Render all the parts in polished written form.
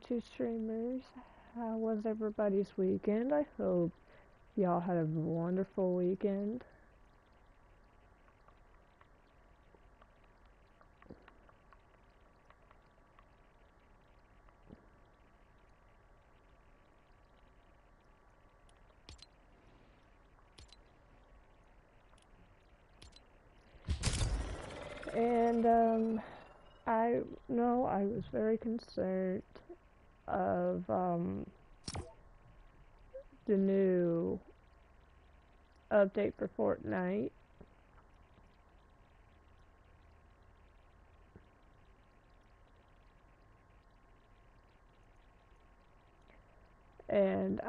YouTube streamers. How was everybody's weekend? I hope y'all had a wonderful weekend. And I know I was very concerned of the new update for Fortnite. And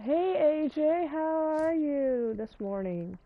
hey AJ, how are you this morning?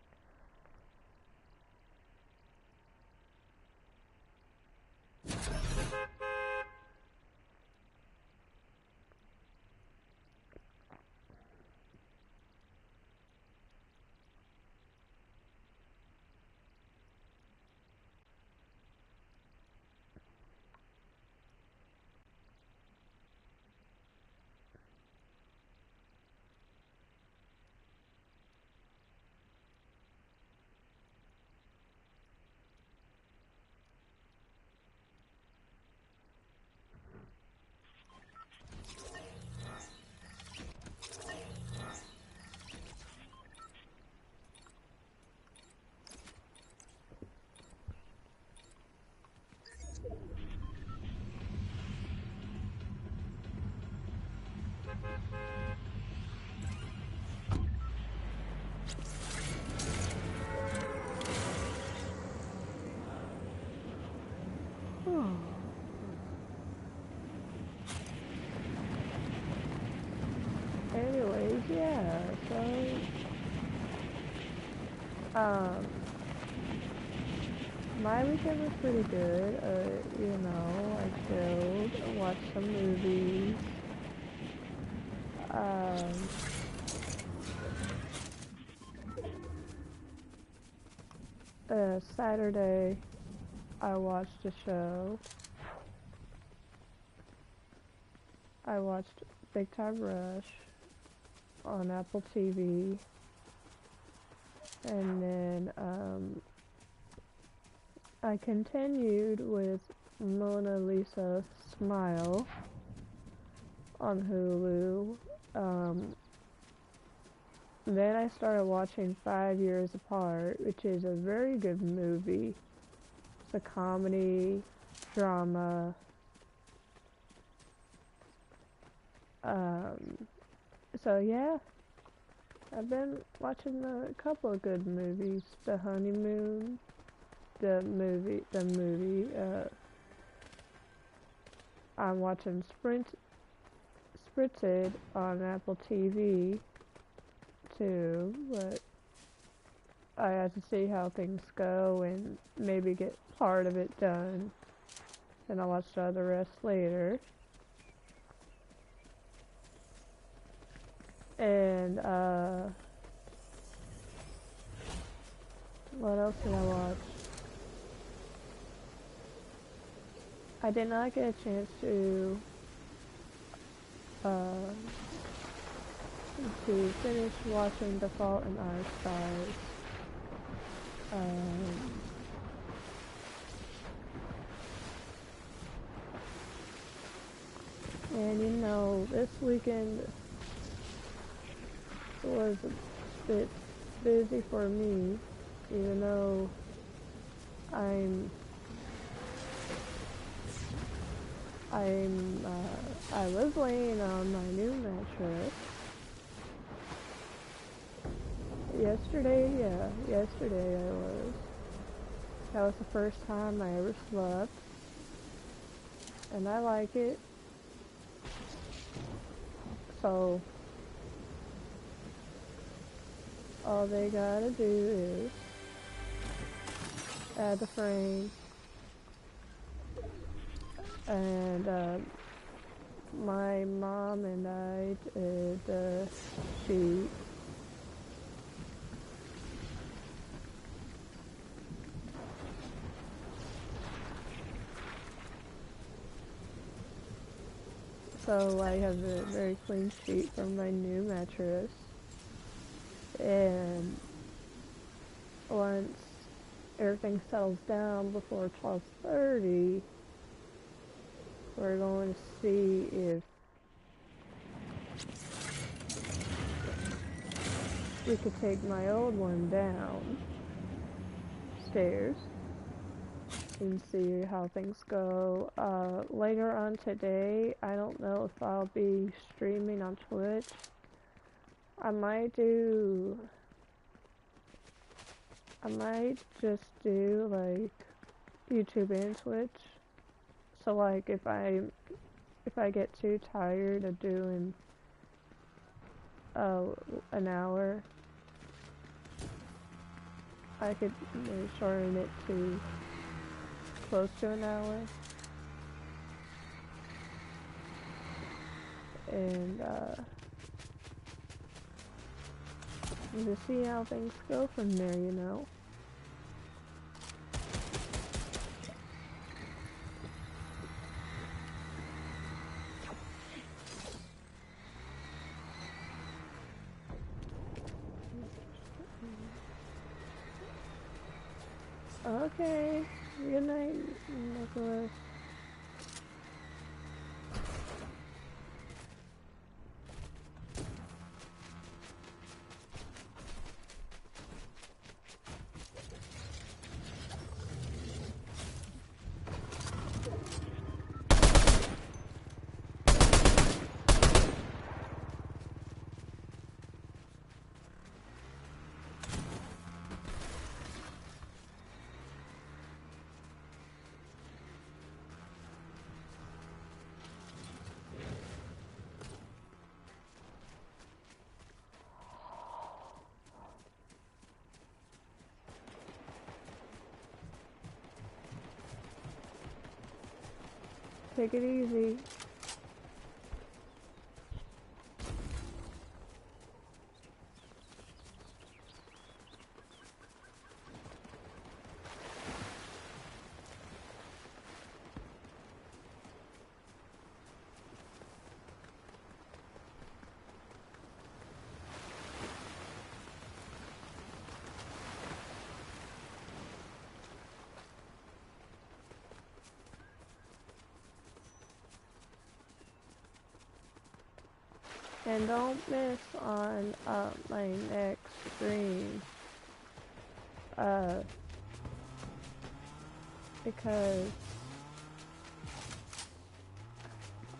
Anyways, yeah, so um my weekend was pretty good. I chilled, watched some movies. Um Saturday I watched a show. I watched Big Time Rush on Apple TV. And then I continued with Mona Lisa Smile on Hulu. Then I started watching 5 Years Apart, which is a very good movie. It's a comedy, drama. So yeah, I've been watching a couple of good movies. The Honeymoon, the movie. I'm watching Spirited on Apple TV too, but I have to see how things go and maybe get part of it done. Then I'll watch the other rest later. And what else did I watch? I did not get a chance uh, to finish watching The Fault in Our Stars. And this weekend was a bit busy for me, even though I was laying on my new mattress. Yesterday I was. That was the first time I ever slept. And I like it. So, all they gotta do is add the frame and my mom and I did the sheet. so I have a very clean sheet from my new mattress. And once everything settles down before 12:30, we're going to see if we could take my old one downstairs and see how things go. Later on today, I don't know if I'll be streaming on Twitch. I might just do like YouTube and Twitch. So like if I get too tired of doing an hour, I could maybe shorten it to close to an hour. And just see how things go from there, you know. Okay, good night, Nicholas. Take it easy. And don't miss on my next stream, because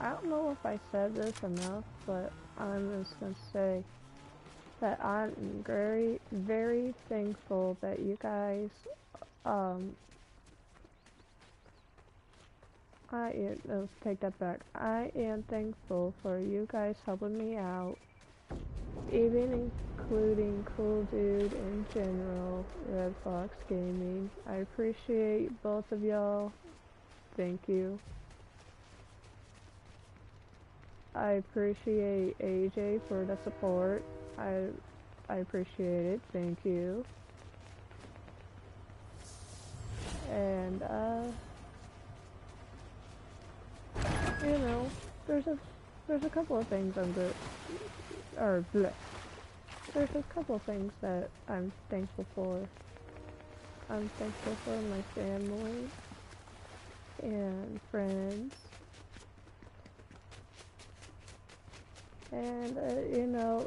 I don't know if I said this enough, but I'm just gonna say that I'm very, very thankful that you guys, let's take that back. I am thankful for you guys helping me out, even including Cool Dude in general, Red Fox Gaming. I appreciate both of y'all. Thank you. I appreciate AJ for the support. I appreciate it. Thank you. And you know, there's a couple of things I'm good, or bleh. There's a couple of things that I'm thankful for. I'm thankful for my family and friends, and you know,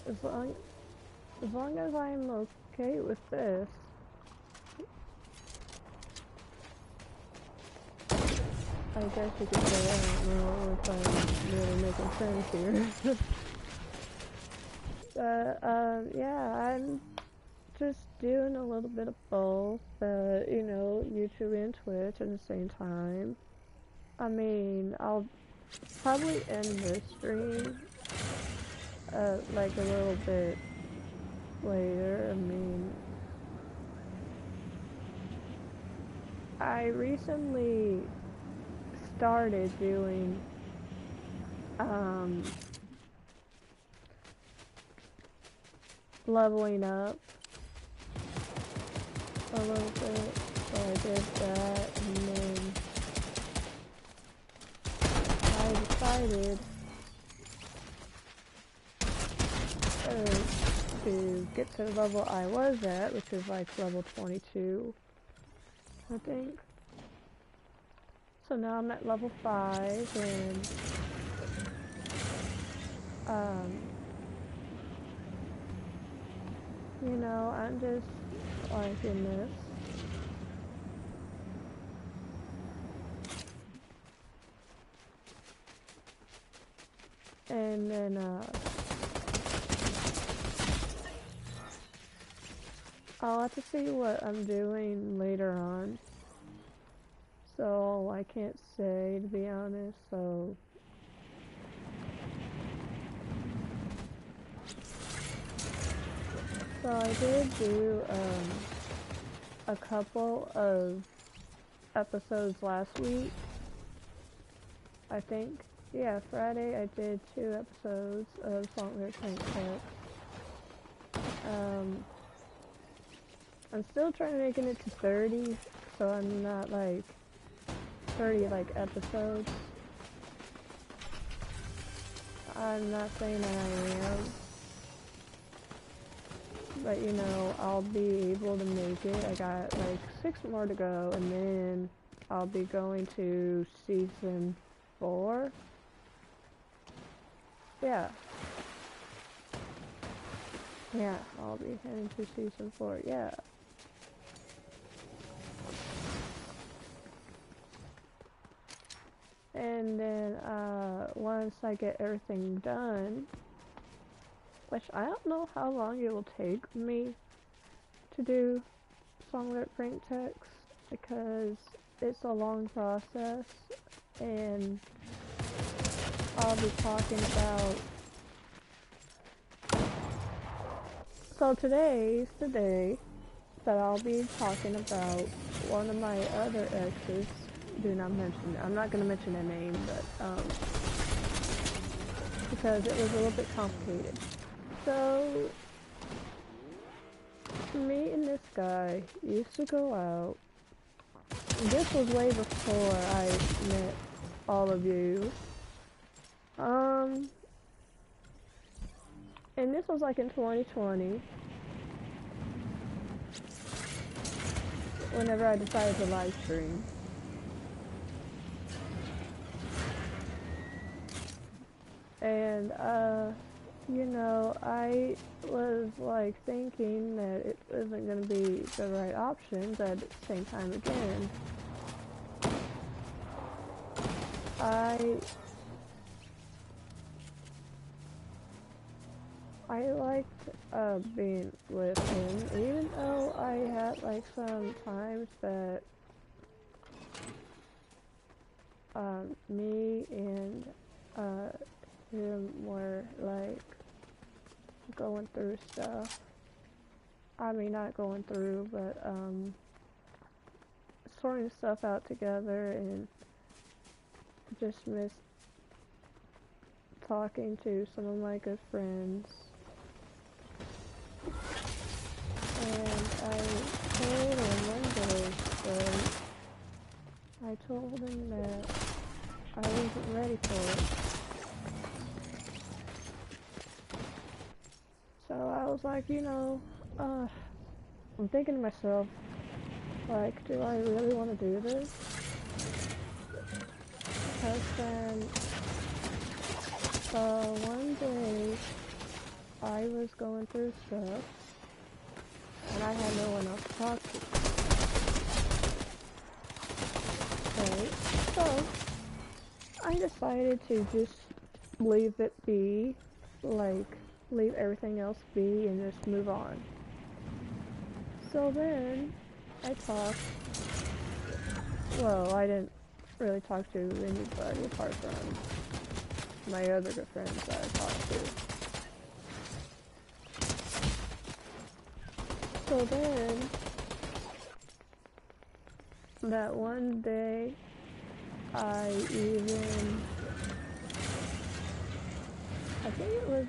as long as I'm okay with this. I guess you could say I don't know if I'm really making sense here. But, yeah, I'm just doing a little bit of both, you know, YouTube and Twitch at the same time. I mean, I'll probably end this stream, like a little bit later. I mean, I recently started doing leveling up a little bit, so I did that, and then I decided to get to the level I was at, which is like level 22, I think. So now I'm at level 5, and you know, I'm just liking this. And then I'll have to see what I'm doing later on. So I can't say, to be honest, so I did do a couple of episodes last week. I think, yeah, Friday I did 2 episodes of Fortnite Prank Text. I'm still trying to make it to 30, so I'm not like 30 like episodes. I'm not saying that I am, but you know, I'll be able to make it. I got like 6 more to go, and then I'll be going to season 4. Yeah, I'll be heading to season 4, yeah. And then, once I get everything done, which I don't know how long it will take me to do Songlet Prank Text, because it's a long process, and I'll be talking about... So today's the day that I'll be talking about one of my other exes. Do not mention it. I'm not going to mention their name, but, because it was a little bit complicated. So, me and this guy used to go out. This was way before I met all of you. And this was like in 2020. Whenever I decided to live stream. And, you know, I was like thinking that it wasn't going to be the right option, but at the same time again, I liked being with him, even though I had like some times that me and him were like going through stuff. I mean, not going through, but sorting stuff out together, and just miss talking to some of my good friends. And I told him one day that I told him that I wasn't ready for it. So I was like, you know, I'm thinking to myself, like, do I really want to do this? Because then, one day, I was going through stuff, and I had no one else to talk to. Okay, so, I decided to just leave it be, like, leave everything else be and just move on. So then, I talked, well, I didn't really talk to anybody apart from my other good friends that I talked to. So then, that one day, I think it was,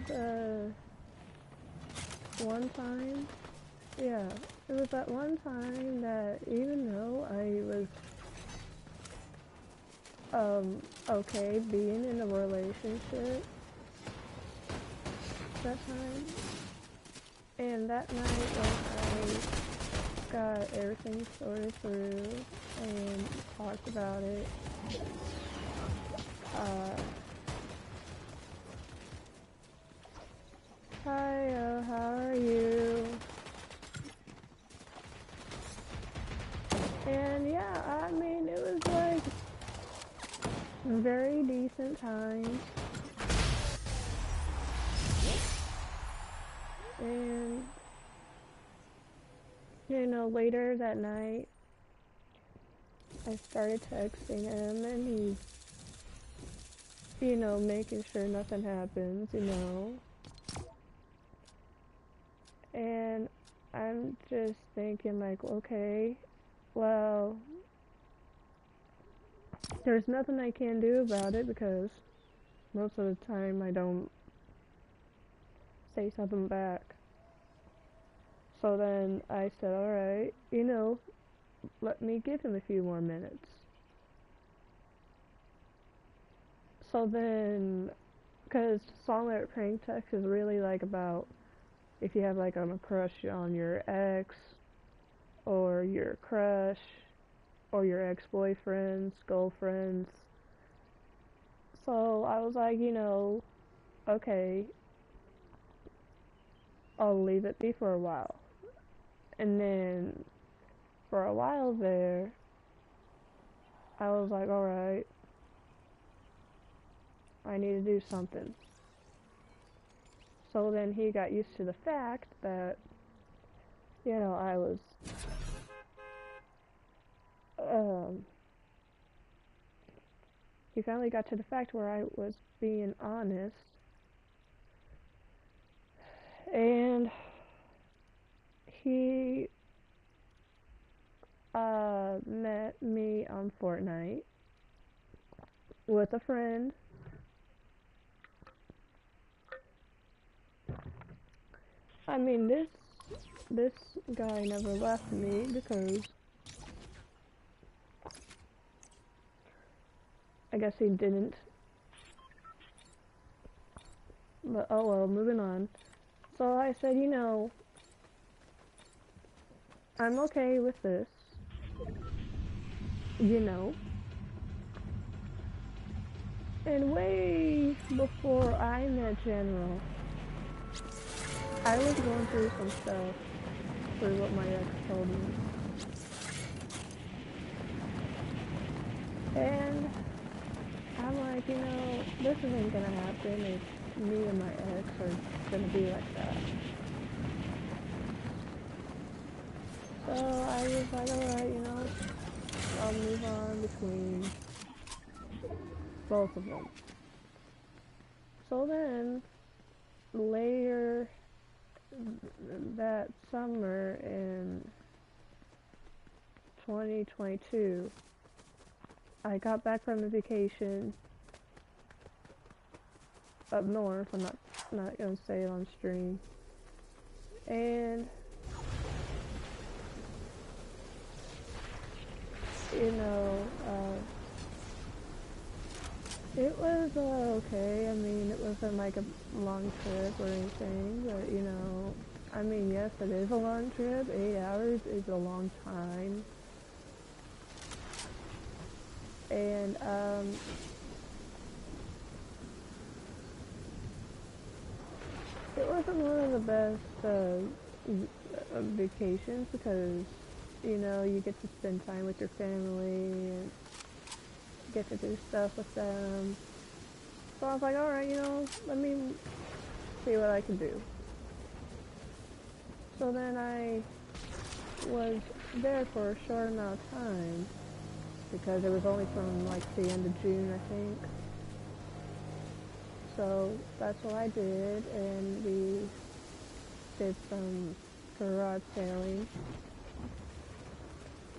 one time, yeah, it was that one time that even though I was okay being in a relationship that time. And that night when I got everything sorted through and talked about it, uh, hi, how are you? And yeah, I mean, it was like very decent times. And, you know, later that night, I started texting him and he's, you know, making sure nothing happens, you know. And I'm just thinking like, okay, well, there's nothing I can do about it because most of the time I don't say something back. So then I said, alright, you know, let me give him a few more minutes. So then, because Solid Prank Text is really like about if you have like a crush on your ex, or your crush, or your ex-boyfriends, girlfriends. So I was like, you know, okay, I'll leave it be for a while. And then for a while there, I was like, alright, I need to do something. So then he got used to the fact that, you know, um, he finally got to the fact where I was being honest. And he, met me on Fortnite with a friend. I mean, this guy never left me because I guess he didn't. But oh well, moving on. So I said, you know, I'm okay with this. You know. And way before I met General, I was going through some stuff through what my ex told me. And I'm like, you know, this isn't gonna happen if me and my ex are gonna be like that. So I was like, alright, you know, I'll move on between both of them. So then, later that summer in 2022, I got back from a vacation up north. I'm not gonna say it on stream. And you know, it was okay. I mean, it wasn't like a long trip or anything, but you know, I mean, yes, it is a long trip. 8 hours is a long time. And it wasn't one of the best vacations because, you know, you get to spend time with your family and get to do stuff with them. So I was like, alright, you know, let me see what I can do. So then I was there for a short amount of time because it was only from like the end of June, I think. So that's what I did, and we did some garage sailing,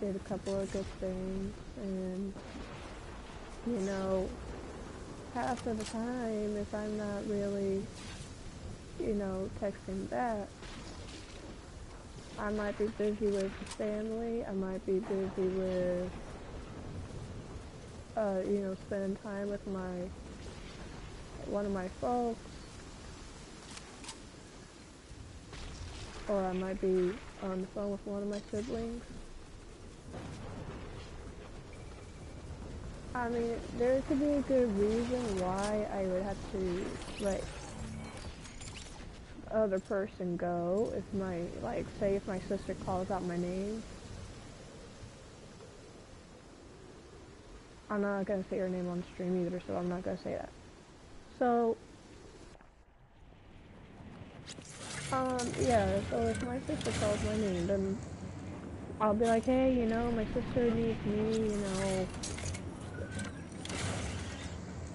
did a couple of good things, and you know, half of the time, if I'm not really, you know, texting back, I might be busy with the family, I might be busy with spending time with one of my folks, or I might be on the phone with one of my siblings. I mean, there could be a good reason why I would have to let the other person go if say if my sister calls out my name. I'm not gonna say her name on stream either, so I'm not gonna say that. So, yeah, so if my sister calls my name, then I'll be like, hey, my sister needs me,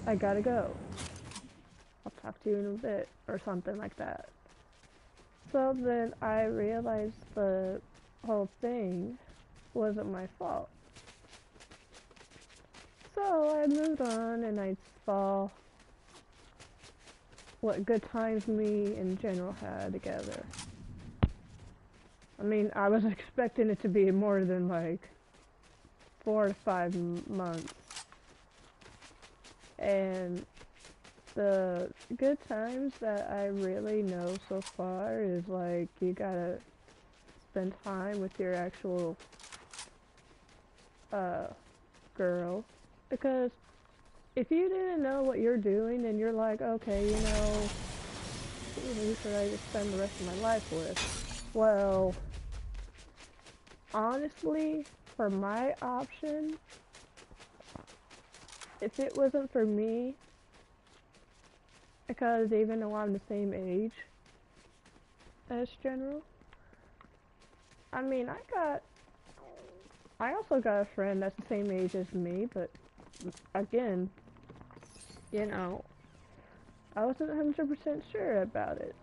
I gotta go. I'll talk to you in a bit, or something like that. So then I realized the whole thing wasn't my fault. So I moved on and I saw what good times me in general had together. I mean, I was expecting it to be more than like 4 to 5 months. And the good times that I really know so far is like you gotta spend time with your actual girl, because if you didn't know what you're doing and you're like, okay, who should I just spend the rest of my life with? Well, honestly, for my option, if it wasn't for me, because even though I'm the same age as General, I mean, I also got a friend that's the same age as me, but again, I wasn't 100% sure about it.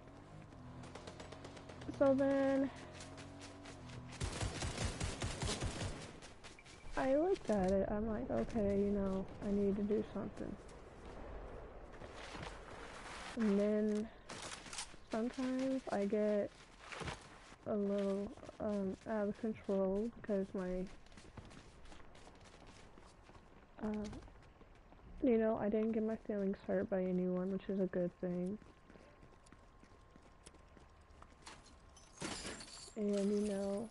So then I looked at it, I'm like, okay, I need to do something. And then sometimes I get a little out of control because I didn't get my feelings hurt by anyone, which is a good thing. And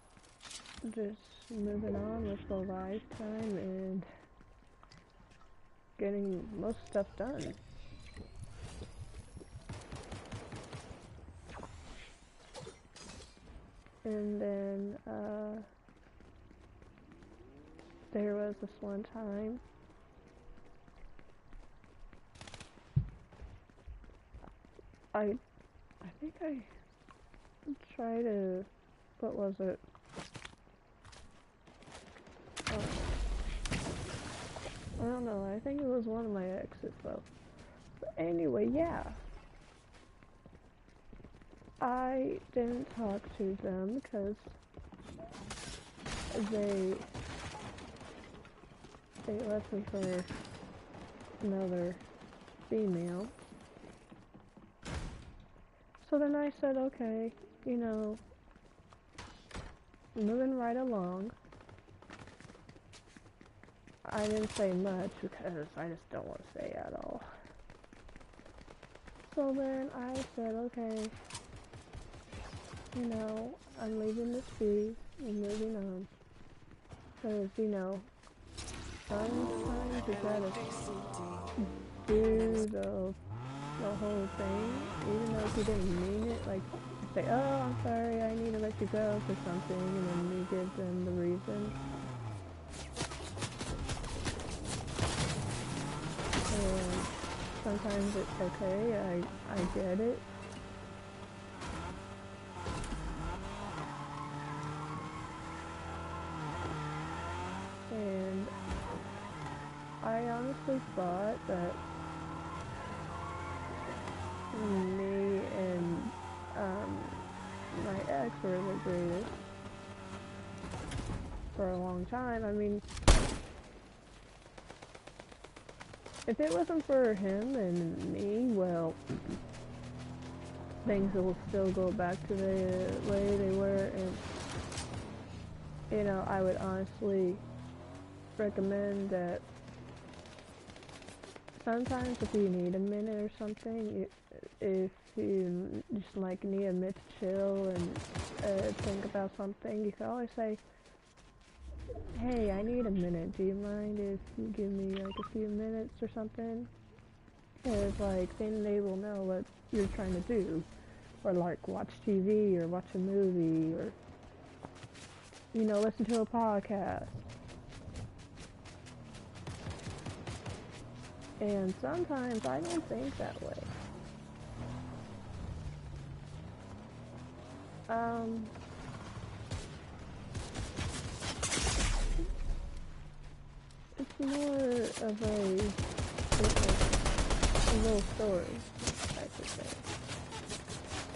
just moving on with the lifetime and getting most stuff done. And then there was this one time I think I tried to, what was it? I don't know, I think it was one of my exes though. But anyway, yeah. I didn't talk to them because they left me for another female. So then I said, okay, moving right along. I didn't say much because I just don't want to say at all. So then I said, okay, I'm leaving this be and moving on. Because, sometimes you gotta do the whole thing, even though if you didn't mean it, like, say, oh, I'm sorry, I need to let you go for something, and then you give them the reason. And sometimes it's okay, I get it. And I honestly thought that me and my ex were the greatest for a long time. I mean, if it wasn't for him and me, well, things will still go back to the way they were, and I would honestly recommend that sometimes if you need a minute or something, if you just like need a minute to chill and think about something, you can always say, hey, I need a minute. Do you mind if you give me like a few minutes or something? Because like then they will know what you're trying to do, or like watch TV or watch a movie or listen to a podcast. And sometimes I don't think that way. It's more of a little story, I should say.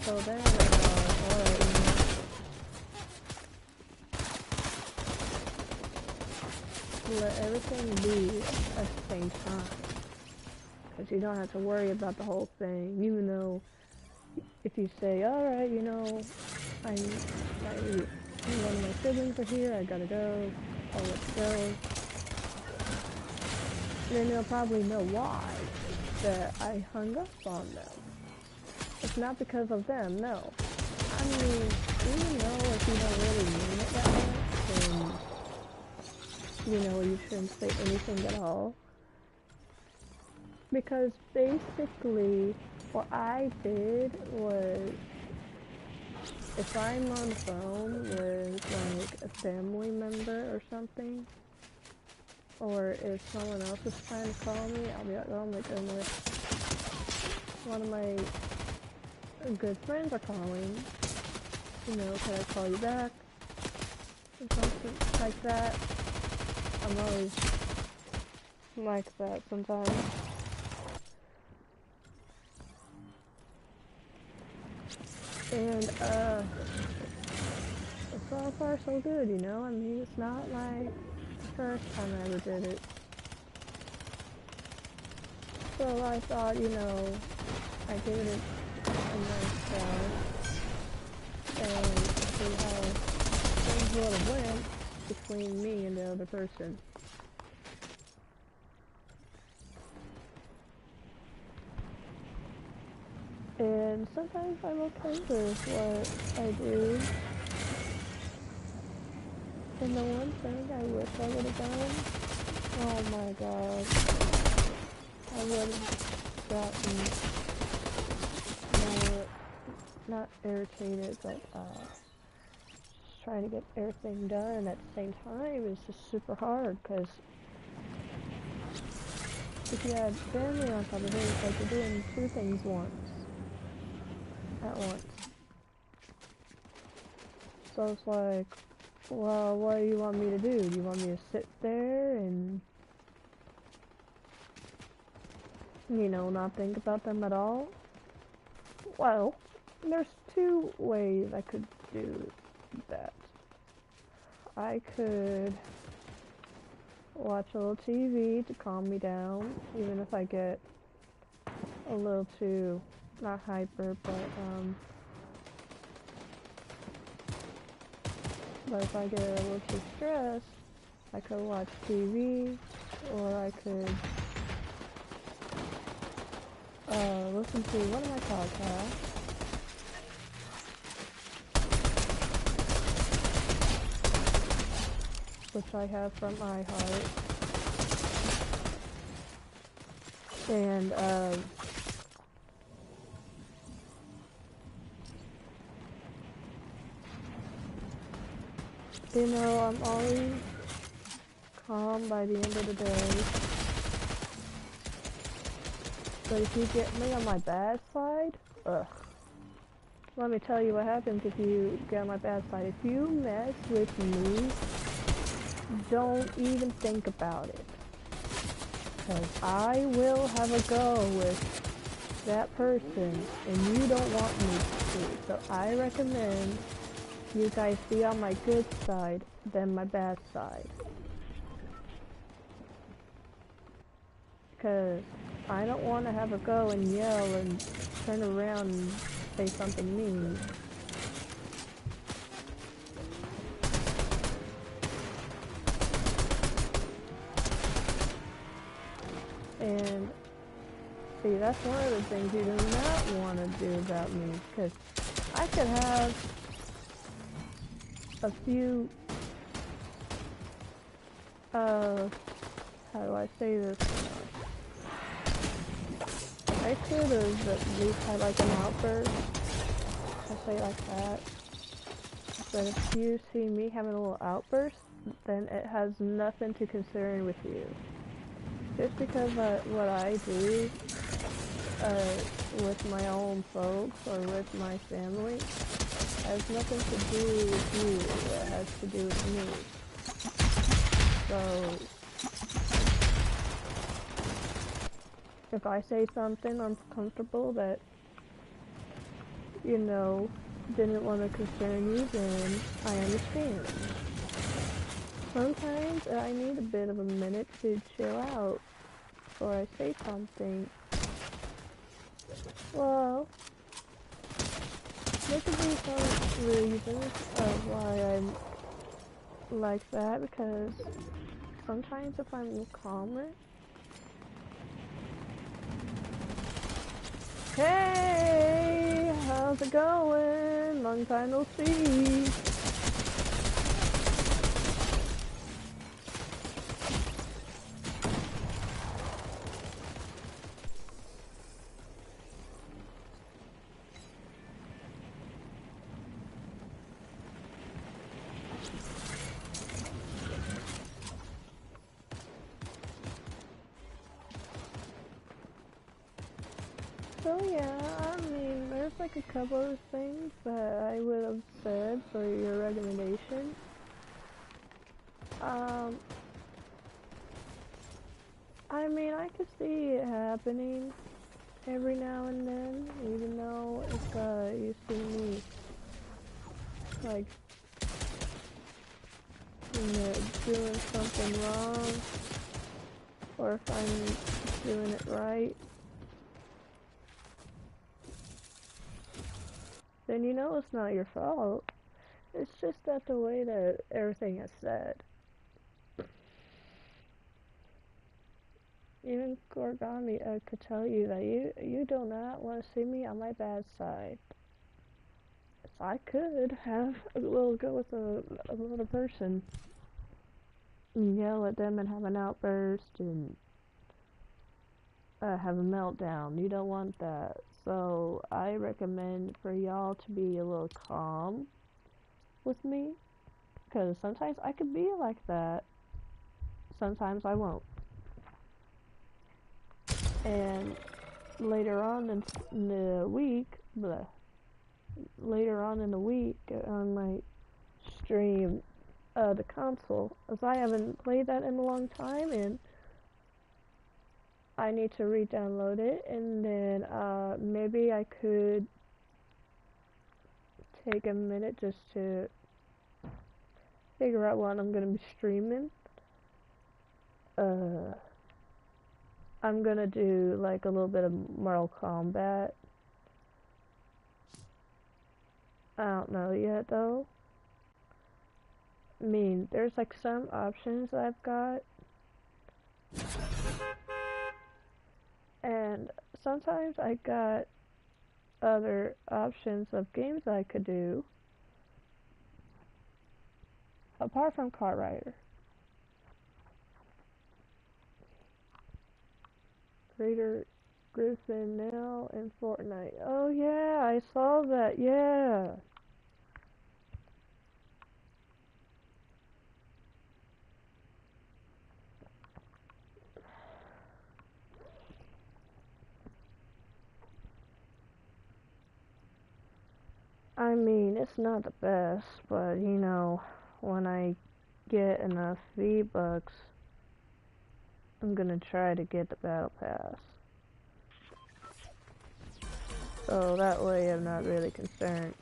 So then I thought, alright, let everything be at the same time. Because you don't have to worry about the whole thing, even though if you say, alright, one of my siblings are here, I gotta go, I'll let you go. Then they'll probably know why that I hung up on them. It's not because of them, no. I mean, even though if you don't really mean it that much, then, you shouldn't say anything at all. Because basically, what I did was, if I'm on the phone with, like, a family member or something, or if someone else is trying to call me, I'll be like, oh my goodness, one of my good friends are calling, can I call you back, or something like that. I'm always like that sometimes. And, so far so good, I mean, it's not like the first time I ever did it. So I thought, I gave it a nice try, and see how things would have went between me and the other person. And sometimes I'm okay with what I do. And the one thing I wish I would have done, oh my god, I would have gotten more, not irritated, but just trying to get everything done at the same time is just super hard, because if you had family on top of it, it's like you're doing two things at once. So it's like, well, what do you want me to do? Do you want me to sit there and, not think about them at all? Well, there's two ways I could do that. I could watch a little TV to calm me down, even if I get a little too, not hyper, but if I get a little too stressed, I could watch TV, or I could listen to one of my podcasts. Which I have from iHeart. And, I'm always calm by the end of the day. But if you get me on my bad side, ugh. Let me tell you what happens if you get on my bad side. If you mess with me, don't even think about it. Because I will have a go with that person, and you don't want me to. So I recommend you guys be on my good side than my bad side. Because I don't want to have a go and yell and turn around and say something mean. And See, that's one of the things you do not want to do about me, because I could have a few, how do I say this? I could have at least had like an outburst, I'll say it like that. But if you see me having a little outburst, then it has nothing to concern with you. Just because what I do with my own folks or with my family has nothing to do with you. It has to do with me. So if I say something uncomfortable that, you know, didn't want to concern you, then I understand. Sometimes I need a bit of a minute to chill out before I say something. Well, there could be some reasons of why I'm like that, because sometimes if I'm a little calmer. Hey, how's it going? Long time no see. So yeah, I mean, there's like a couple of things that I would have said for your recommendation. I mean, I could see it happening every now and then, even though if you see me, like, you know, doing something wrong, or if I'm doing it right, then you know it's not your fault. It's just that the way that everything is said. Even Gorgami could tell you that you do not want to see me on my bad side. So I could have a little go with another person and yell at them and have an outburst and have a meltdown. You don't want that. So I recommend for y'all to be a little calm with me, because sometimes I could be like that. Sometimes I won't. And later on in the week, I might stream the console, as I haven't played that in a long time, and I need to re-download it, and then maybe I could take a minute just to figure out what I'm gonna be streaming. I'm gonna do like a little bit of Mortal Kombat. I don't know yet though. I mean, there's like some options I've got, and sometimes I got other options of games I could do apart from Kart Rider. Greater Griffin now in Fortnite. Oh yeah, I saw that, yeah. I mean, it's not the best, but you know, when I get enough V-Bucks, I'm gonna try to get the Battle Pass. So that way I'm not really concerned.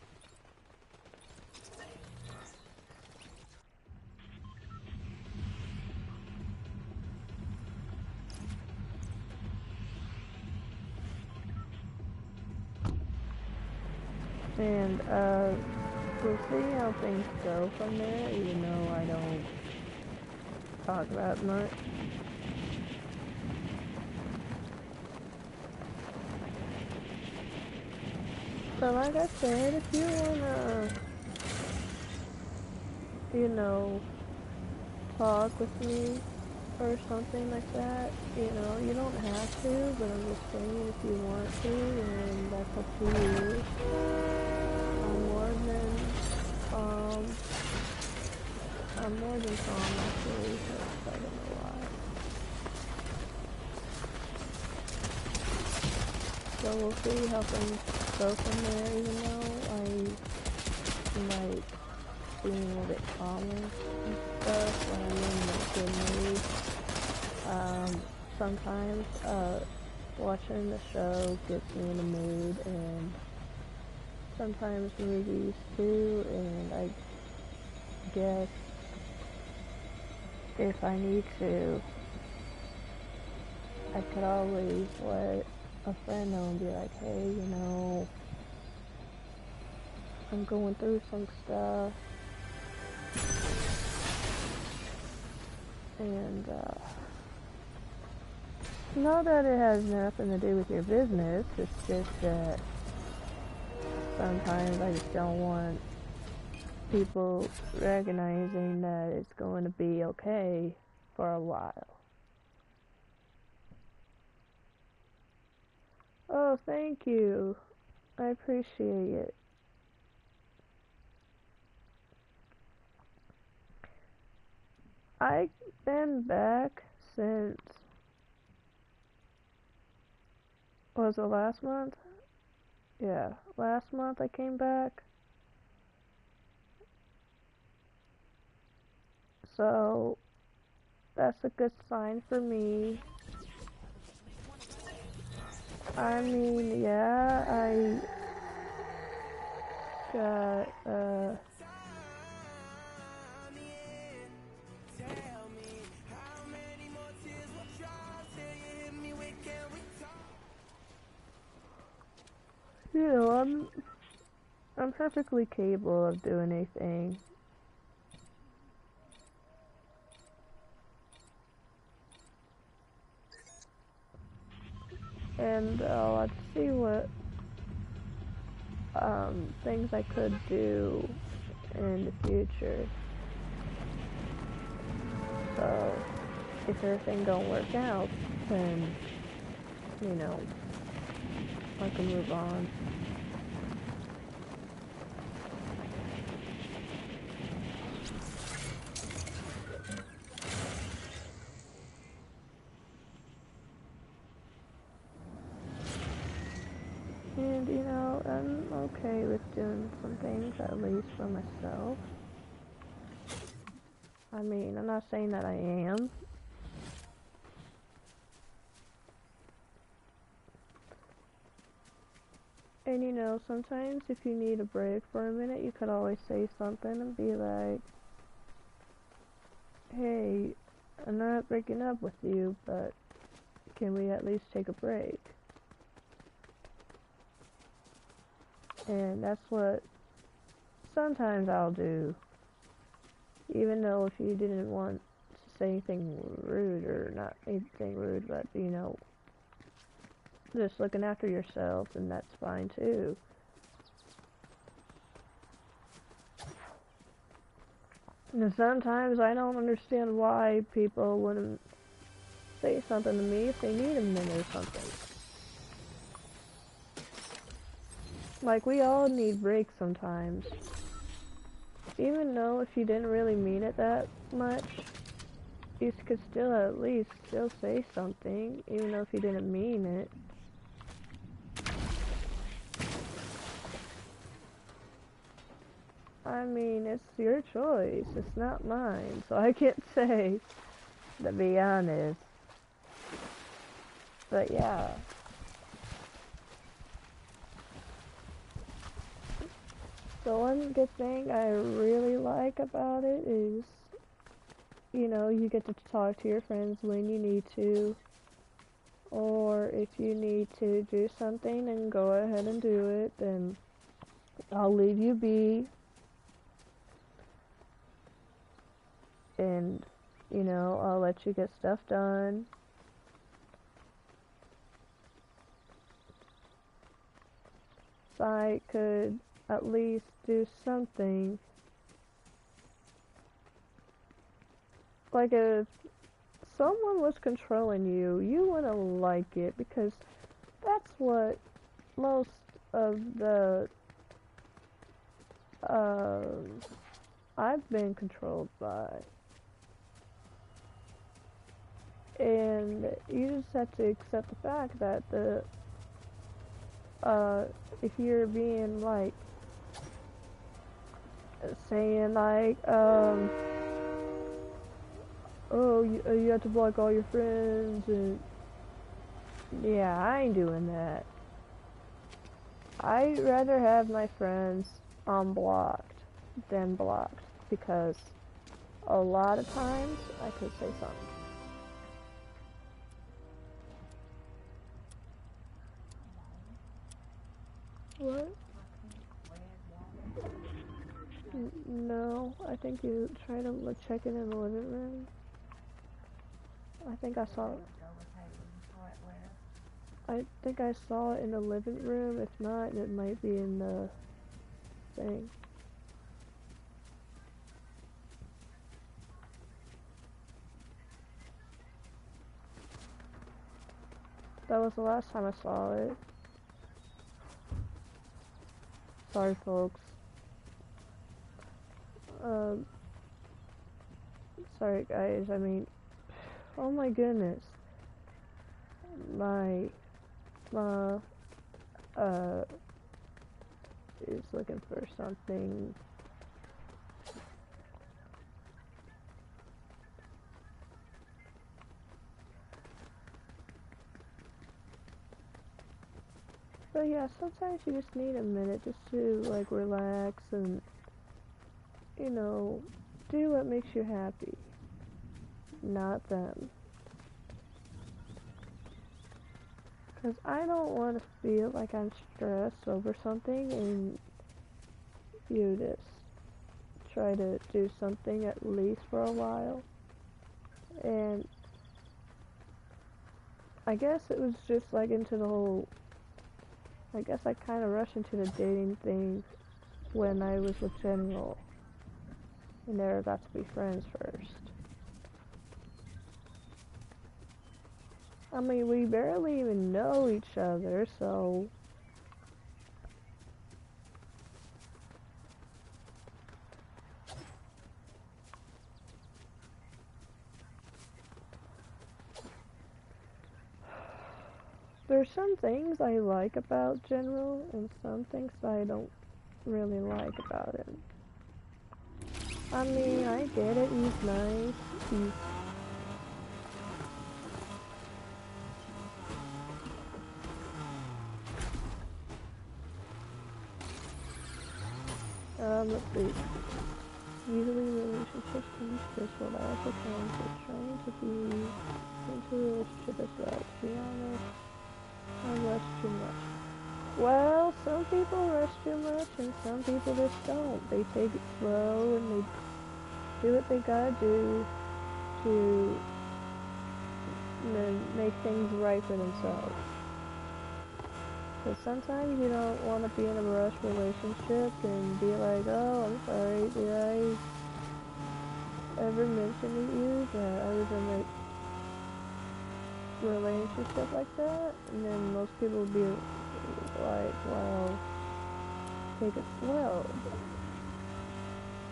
And we'll see how things go from there, even though I don't talk that much. So like I said, if you wanna, you know, talk with me or something like that, you don't have to, but I'm just saying if you want to, then that's up to you. I'm more than, um, I'm more than calm actually, because I don't know why. So we'll see how things go from there, even though I might be a little bit calmer and stuff when I'm in a good mood. Sometimes, watching the show gets me in the mood, and sometimes movies too, and I guess if I need to, I could always let a friend know and be like, hey, I'm going through some stuff, and, not that it has nothing to do with your business, it's just that sometimes I just don't want people recognizing that it's going to be okay for a while. Oh, thank you. I appreciate it. I've been back since, was it last month? Yeah, last month I came back. So, that's a good sign for me. I mean, yeah, I got, I'm perfectly capable of doing anything. And let's see what things I could do in the future. So if everything don't work out, then I can move on. And I'm okay with doing some things, at least for myself. I mean, I'm not saying that I am. And sometimes if you need a break for a minute, you could always say something and be like, hey, I'm not breaking up with you, but can we at least take a break? And that's what sometimes I'll do. Even though if you didn't want to say anything rude, or not anything rude, but just looking after yourself, and that's fine too. And sometimes I don't understand why people wouldn't say something to me if they need a minute or something. Like, we all need breaks sometimes. Even though if you didn't really mean it that much, you could still at least still say something, even though if you didn't mean it. I mean, it's your choice, it's not mine, so I can't say, to be honest. But yeah. The one good thing I really like about it is, you get to talk to your friends when you need to. Or if you need to do something and go ahead and do it, then I'll leave you be. And, I'll let you get stuff done. site could at least do something. Like if someone was controlling you, you wouldn't like it because that's what most of the uh, I've been controlled by. And you just have to accept the fact that if you're being like saying like oh you have to block all your friends and yeah, I ain't doing that. I'd rather have my friends unblocked than blocked because a lot of times I could say something. What? No, I think you try to check it in the living room. I think I saw it. I think I saw it in the living room. If not, it might be in the thing. That was the last time I saw it. Sorry, folks. Sorry, guys. I mean, oh my goodness. My is looking for something. But yeah, sometimes you just need a minute just to like relax and, you know, do what makes you happy, not them. Because I don't want to feel like I'm stressed over something and you just try to do something at least for a while. And I guess it was just like into the whole, I guess I kind of rushed into the dating thing when I was with General. And they were about to be friends first. I mean, we barely even know each other, so... There's some things I like about General, and some things I don't really like about him. I mean, I get it, he's nice, he's... let's see. Usually relationships can be stressful, but also times we're trying to be into a relationship as well. To be honest, I rush too much. Well, some people rush too much and some people just don't. They take it slow and they do what they gotta do to make things right for themselves. Because sometimes you don't want to be in a rushed relationship and be like, oh, I'm sorry, did I ever mention to you that I was in a relationship like that? And then most people will be like, well, take it slow.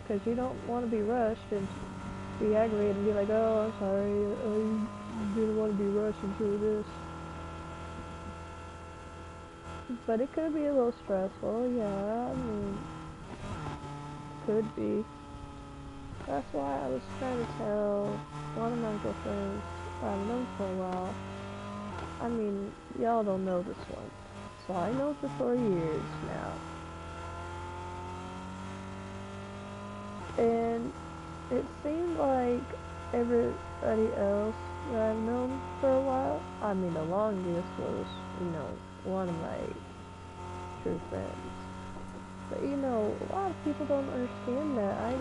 Because you don't want to be rushed and be aggravated and be like, oh, I'm sorry, I didn't want to be rushed into this. But it could be a little stressful, yeah, I mean, could be. That's why I was trying to tell one of my girlfriends, I've known for a while. I mean, y'all don't know this one. So I know for 4 years now. And it seemed like everybody else that I've known for a while, I mean, the longest was, you know, one of my true friends. But you know, a lot of people don't understand that.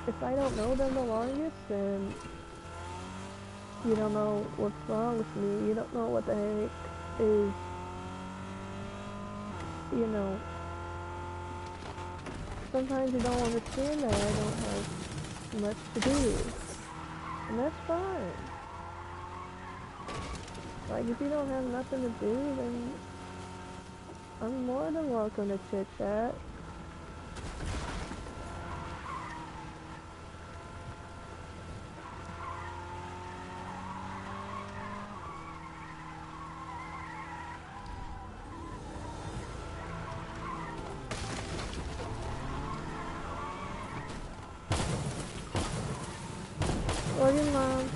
If I don't know them the longest, then you don't know what's wrong with me. You don't know what the heck is you know, sometimes you don't understand that I don't have much to do. And that's fine. Like, if you don't have nothing to do, then I'm more than welcome to chit chat. Or your mom.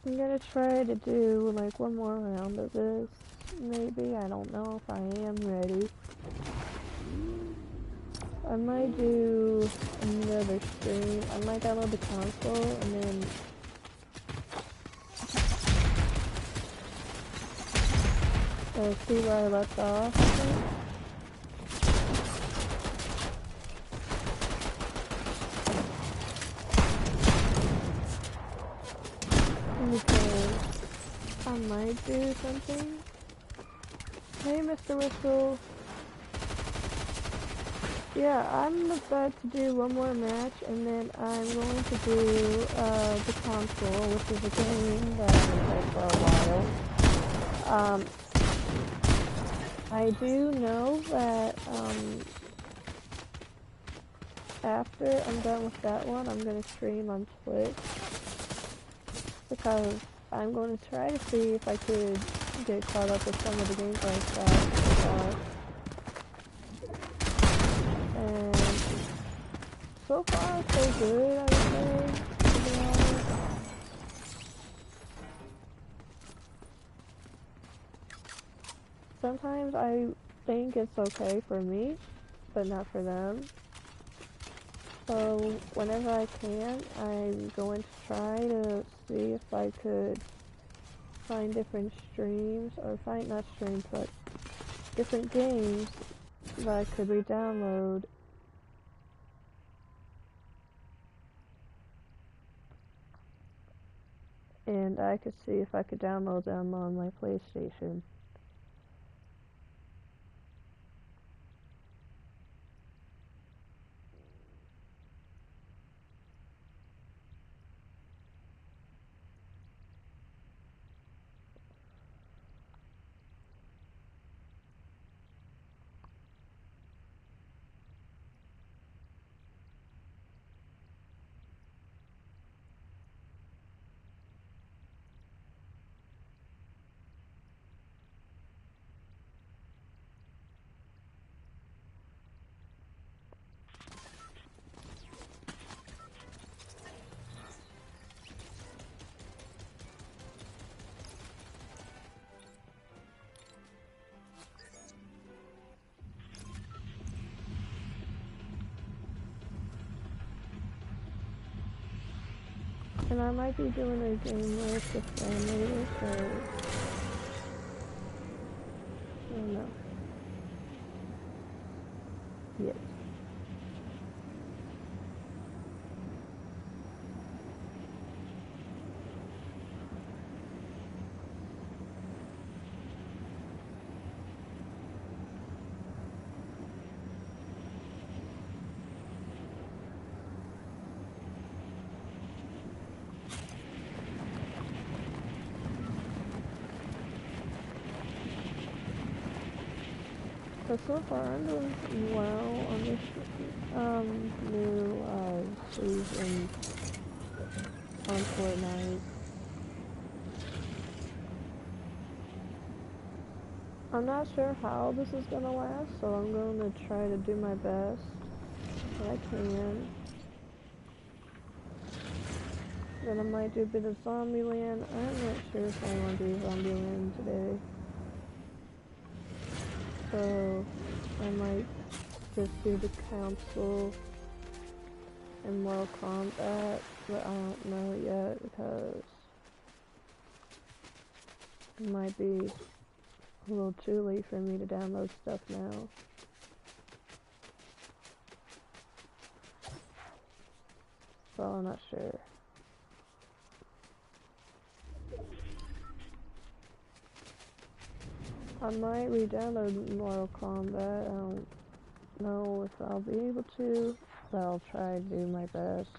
I'm gonna try to do like one more round of this. Maybe, I don't know if I am ready. I might do another stream. I might download the console and then see where I left off, I think. Because I might do something. Hey, Mr. Whistle. Yeah, I'm about to do one more match, and then I'm going to do the console, which is a game that I've been playing for a while. I do know that after I'm done with that one, I'm going to stream on Twitch, because I'm going to try to see if I could get caught up with some of the games I stopped so far. And so far, so good, I would say, to be honest. Sometimes I think it's okay for me, but not for them. So whenever I can, I'm going to try to see if I could find different streams, or find, not streams, but different games that I could re-download. And I could see if I could download them on my PlayStation. And I might be doing a game with the family, so I don't know. Yes. So far I'm doing well on this new season on Fortnite. I'm not sure how this is gonna last, so I'm going to try to do my best that I can. Then I might do a bit of Zombieland. I'm not sure if I want to do Zombieland today. So I might just do the council and Mortal Kombat, but I don't know yet because It might be a little too late for me to download stuff now. So I'm not sure. I might re-download Mortal Kombat. I don't know if I'll be able to, but I'll try to do my best.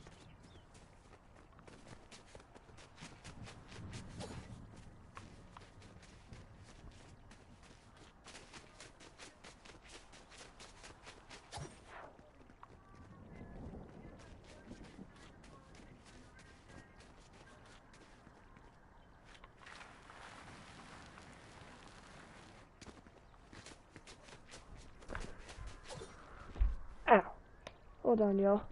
Ow! Hold on, y'all.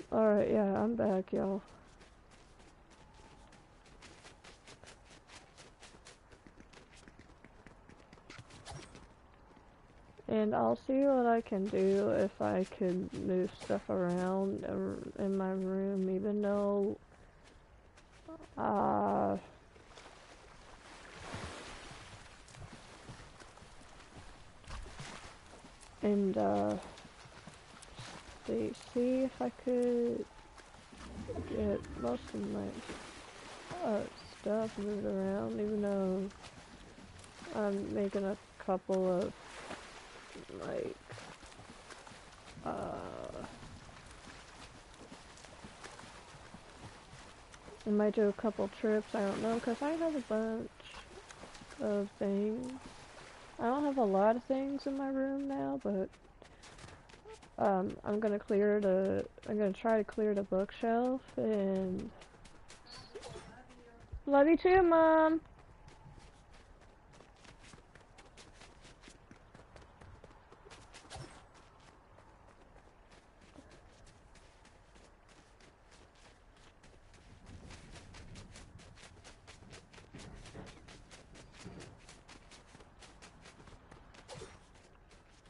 Alright, yeah, I'm back, y'all. And I'll see what I can do if I can move stuff around in my room, even though, and, see if I could get most of my, stuff moved around, even though I'm making a couple of, like, I might do a couple trips, I don't know, because I have a bunch of things. I don't have a lot of things in my room now, but I'm gonna try to clear the bookshelf and love you too, Mom.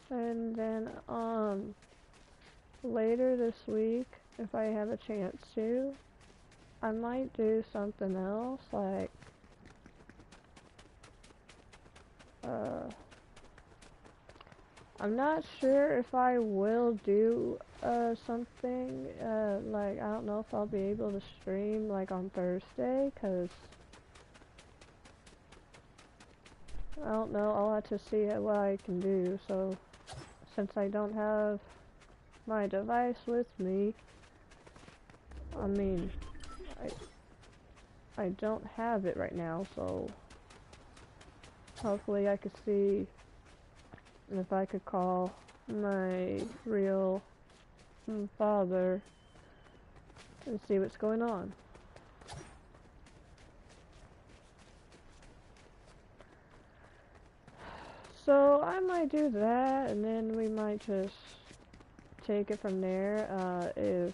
And then later this week, if I have a chance to, I might do something else, like I'm not sure if I will do something, like I don't know if I'll be able to stream like on Thursday, 'cause I don't know, I'll have to see what I can do. So since I don't have my device with me, I mean, I don't have it right now, so hopefully I could see if I could call my real father and see what's going on. So I might do that, and then we might just take it from there. If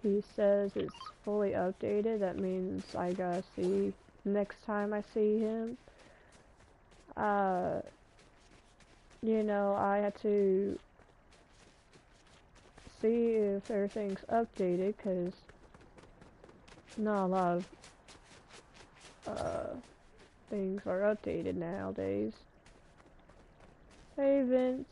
he says it's fully updated, that means I gotta see next time I see him. You know, I had to see if everything's updated, because not a lot of things are updated nowadays. Hey, Vince.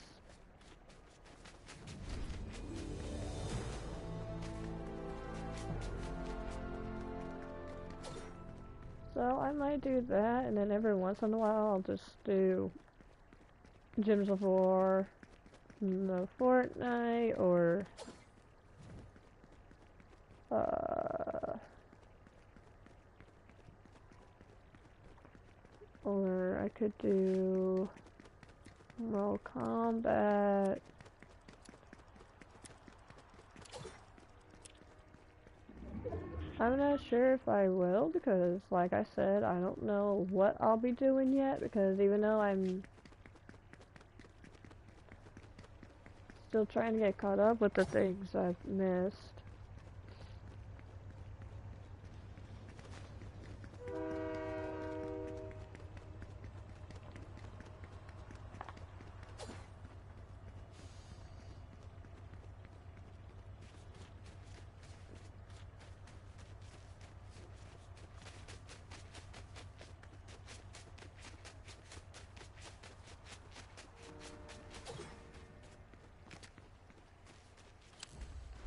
So I might do that, and then every once in a while I'll just do Gyms of War, no Fortnite, or could do Mortal Kombat. I'm not sure if I will because, like I said, I don't know what I'll be doing yet because even though I'm still trying to get caught up with the things I've missed.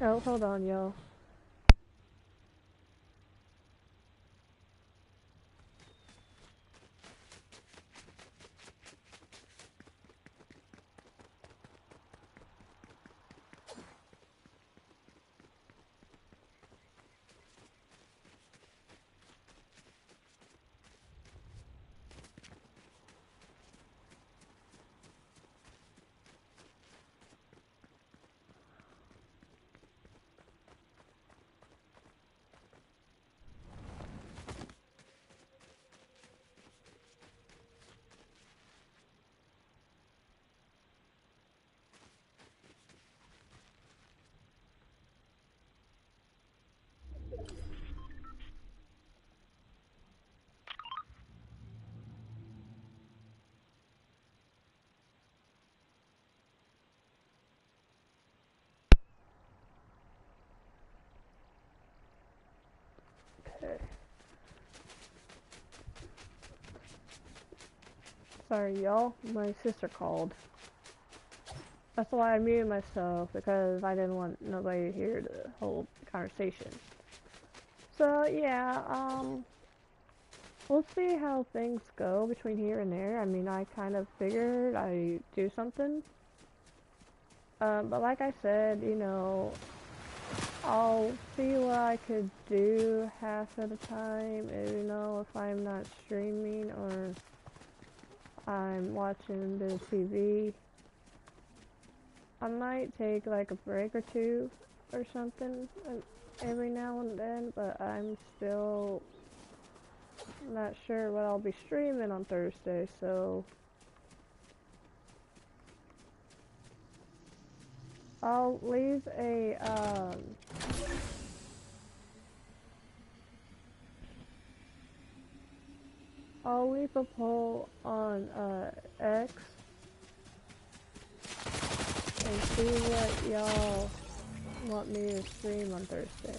Oh, hold on, y'all. Okay. Sorry, y'all. My sister called. That's why I muted myself, because I didn't want nobody to hear the whole conversation. So, yeah, we'll see how things go between here and there. I mean, I kind of figured I'd do something. But like I said, you know, I'll see what I could do half of the time, you know, if I'm not streaming or I'm watching a bit of TV. I might take like a break or two or something every now and then, but I'm still not sure what I'll be streaming on Thursday, so I'll leave a poll on X and see what y'all want me to stream on Thursday.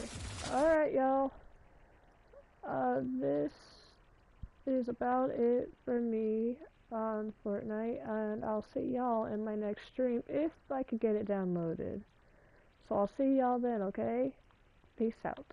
Alright, y'all. This is about it for me on Fortnite, and I'll see y'all in my next stream if I can get it downloaded. So I'll see y'all then, okay? Peace out.